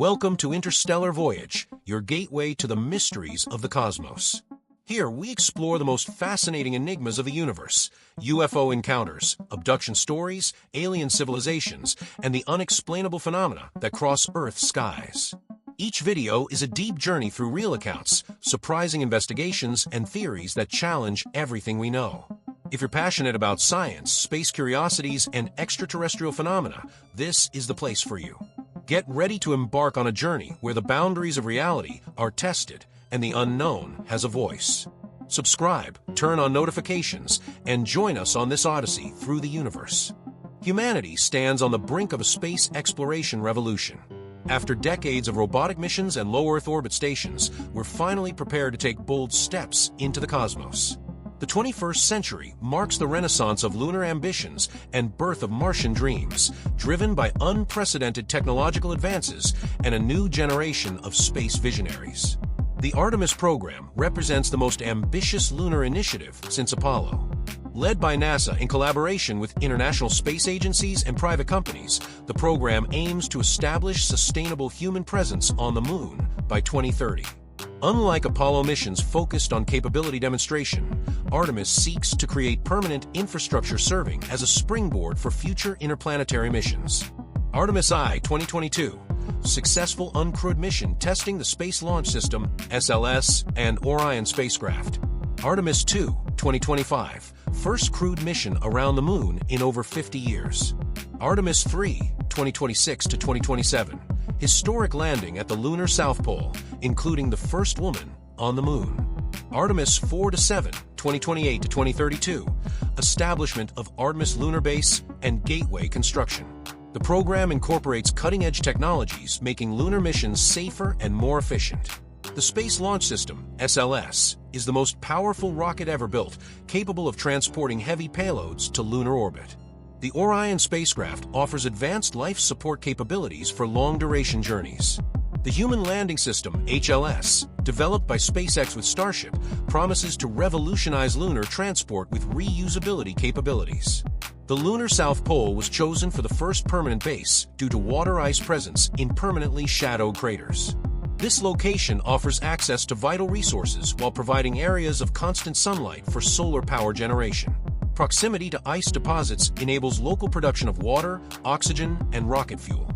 Welcome to Interstellar Voyage, your gateway to the mysteries of the cosmos. Here, we explore the most fascinating enigmas of the universe: UFO encounters, abduction stories, alien civilizations, and the unexplainable phenomena that cross Earth's skies. Each video is a deep journey through real accounts, surprising investigations, and theories that challenge everything we know. If you're passionate about science, space curiosities, and extraterrestrial phenomena, this is the place for you. Get ready to embark on a journey where the boundaries of reality are tested and the unknown has a voice. Subscribe, turn on notifications, and join us on this odyssey through the universe. Humanity stands on the brink of a space exploration revolution. After decades of robotic missions and low Earth orbit stations, we're finally prepared to take bold steps into the cosmos. The 21st century marks the renaissance of lunar ambitions and birth of Martian dreams, driven by unprecedented technological advances and a new generation of space visionaries. The Artemis Program represents the most ambitious lunar initiative since Apollo. Led by NASA in collaboration with international space agencies and private companies, the program aims to establish sustainable human presence on the Moon by 2030. Unlike Apollo missions focused on capability demonstration, Artemis seeks to create permanent infrastructure serving as a springboard for future interplanetary missions. Artemis I 2022, successful uncrewed mission testing the Space Launch System, SLS, and Orion spacecraft. Artemis II 2025, first crewed mission around the Moon in over 50 years. Artemis III 2026 to 2027, historic landing at the lunar South Pole, including the first woman on the Moon. Artemis 4 to 7 2028 to 2032, establishment of Artemis Lunar Base and gateway construction. The program incorporates cutting-edge technologies, making lunar missions safer and more efficient. The Space Launch System, SLS, is the most powerful rocket ever built, capable of transporting heavy payloads to lunar orbit. The Orion spacecraft offers advanced life support capabilities for long-duration journeys. The Human Landing System, HLS, developed by SpaceX with Starship, promises to revolutionize lunar transport with reusability capabilities. The lunar South Pole was chosen for the first permanent base due to water ice presence in permanently shadowed craters. This location offers access to vital resources while providing areas of constant sunlight for solar power generation. Proximity to ice deposits enables local production of water, oxygen, and rocket fuel.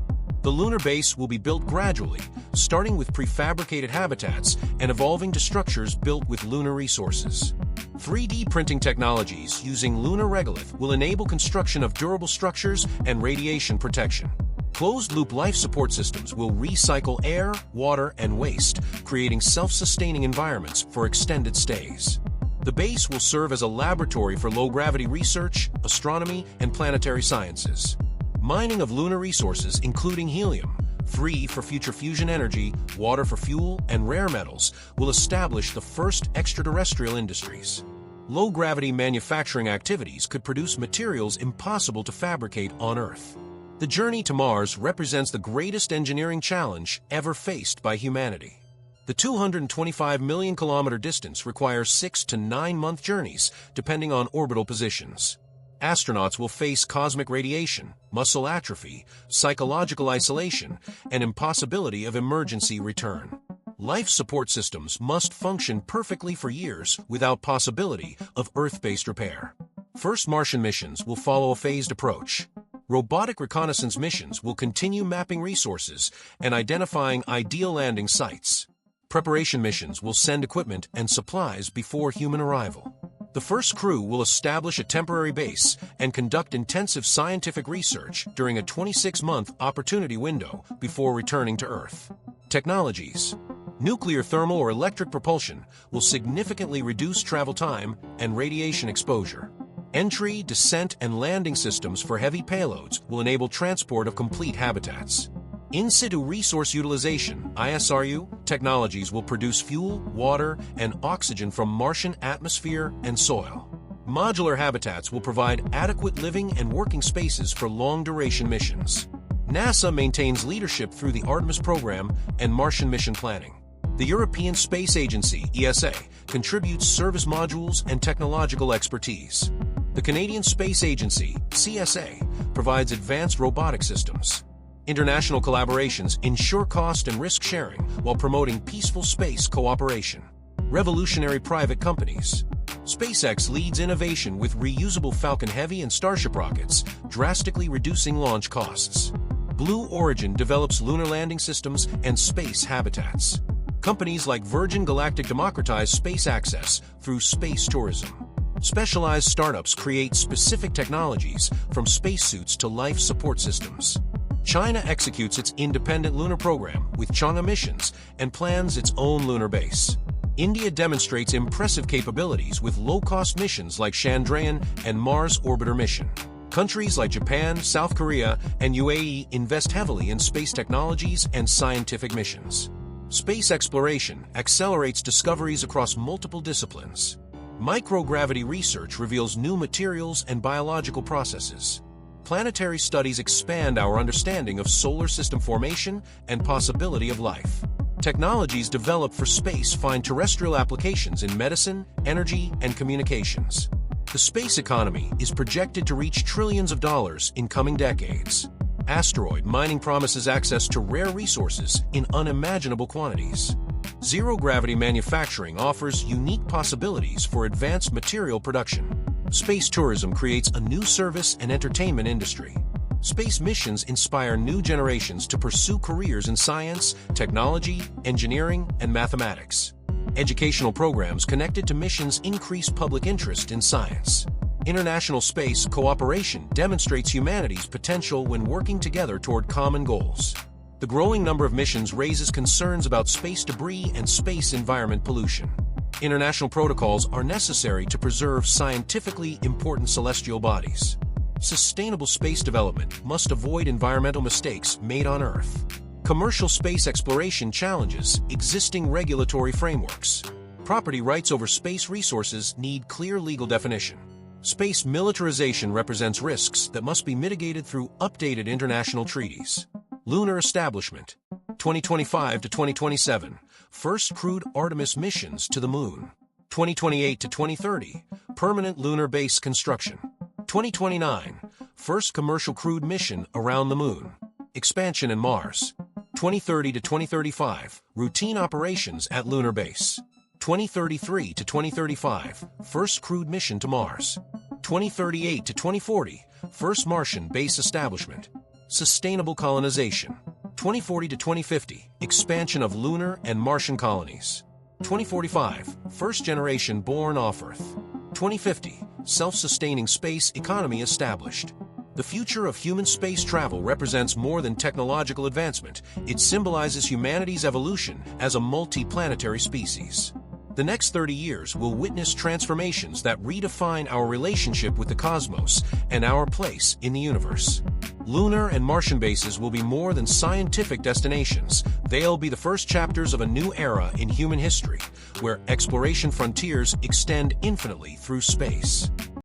The lunar base will be built gradually, starting with prefabricated habitats and evolving to structures built with lunar resources. 3D printing technologies using lunar regolith will enable construction of durable structures and radiation protection. Closed-loop life support systems will recycle air, water, and waste, creating self-sustaining environments for extended stays. The base will serve as a laboratory for low-gravity research, astronomy, and planetary sciences. Mining of lunar resources, including helium, free for future fusion energy, water for fuel, and rare metals, will establish the first extraterrestrial industries. Low-gravity manufacturing activities could produce materials impossible to fabricate on Earth. The journey to Mars represents the greatest engineering challenge ever faced by humanity. The 225 million kilometer distance requires 6 to 9 month journeys, depending on orbital positions. Astronauts will face cosmic radiation, muscle atrophy, psychological isolation, and impossibility of emergency return. Life support systems must function perfectly for years without possibility of Earth-based repair. First Martian missions will follow a phased approach. Robotic reconnaissance missions will continue mapping resources and identifying ideal landing sites. Preparation missions will send equipment and supplies before human arrival. The first crew will establish a temporary base and conduct intensive scientific research during a 26-month opportunity window before returning to Earth. Technologies: nuclear, thermal, or electric propulsion will significantly reduce travel time and radiation exposure. Entry, descent, and landing systems for heavy payloads will enable transport of complete habitats. In-situ resource utilization, ISRU, technologies will produce fuel, water, and oxygen from Martian atmosphere and soil. Modular habitats will provide adequate living and working spaces for long-duration missions. NASA maintains leadership through the Artemis Program and Martian mission planning. The European Space Agency, ESA, contributes service modules and technological expertise. The Canadian Space Agency, CSA, provides advanced robotic systems. International collaborations ensure cost and risk sharing while promoting peaceful space cooperation. Revolutionary private companies. SpaceX leads innovation with reusable Falcon Heavy and Starship rockets, drastically reducing launch costs. Blue Origin develops lunar landing systems and space habitats. Companies like Virgin Galactic democratize space access through space tourism. Specialized startups create specific technologies, from spacesuits to life support systems. China executes its independent lunar program with Chang'e missions and plans its own lunar base. India demonstrates impressive capabilities with low-cost missions like Chandrayaan and Mars Orbiter mission. Countries like Japan, South Korea, and UAE invest heavily in space technologies and scientific missions. Space exploration accelerates discoveries across multiple disciplines. Microgravity research reveals new materials and biological processes. Planetary studies expand our understanding of solar system formation and possibility of life. Technologies developed for space find terrestrial applications in medicine, energy, and communications. The space economy is projected to reach trillions of dollars in coming decades. Asteroid mining promises access to rare resources in unimaginable quantities. Zero-gravity manufacturing offers unique possibilities for advanced material production. Space tourism creates a new service and entertainment industry. Space missions inspire new generations to pursue careers in science, technology, engineering, and mathematics. Educational programs connected to missions increase public interest in science. International space cooperation demonstrates humanity's potential when working together toward common goals. The growing number of missions raises concerns about space debris and space environment pollution. International protocols are necessary to preserve scientifically important celestial bodies. Sustainable space development must avoid environmental mistakes made on Earth. Commercial space exploration challenges existing regulatory frameworks. Property rights over space resources need clear legal definition. Space militarization represents risks that must be mitigated through updated international treaties. Lunar establishment. 2025 to 2027. First crewed Artemis missions to the Moon. 2028 to 2030. Permanent lunar base construction. 2029. First commercial crewed mission around the Moon. Expansion in Mars. 2030 to 2035. Routine operations at Lunar Base. 2033 to 2035. First crewed mission to Mars. 2038 to 2040. First Martian base establishment. Sustainable colonization. 2040 to 2050. Expansion of lunar and Martian colonies. 2045. First generation born off Earth. 2050. Self-sustaining space economy established. The future of human space travel represents more than technological advancement. It symbolizes humanity's evolution as a multi-planetary species. The next 30 years will witness transformations that redefine our relationship with the cosmos and our place in the universe. Lunar and Martian bases will be more than scientific destinations. They'll be the first chapters of a new era in human history, where exploration frontiers extend infinitely through space.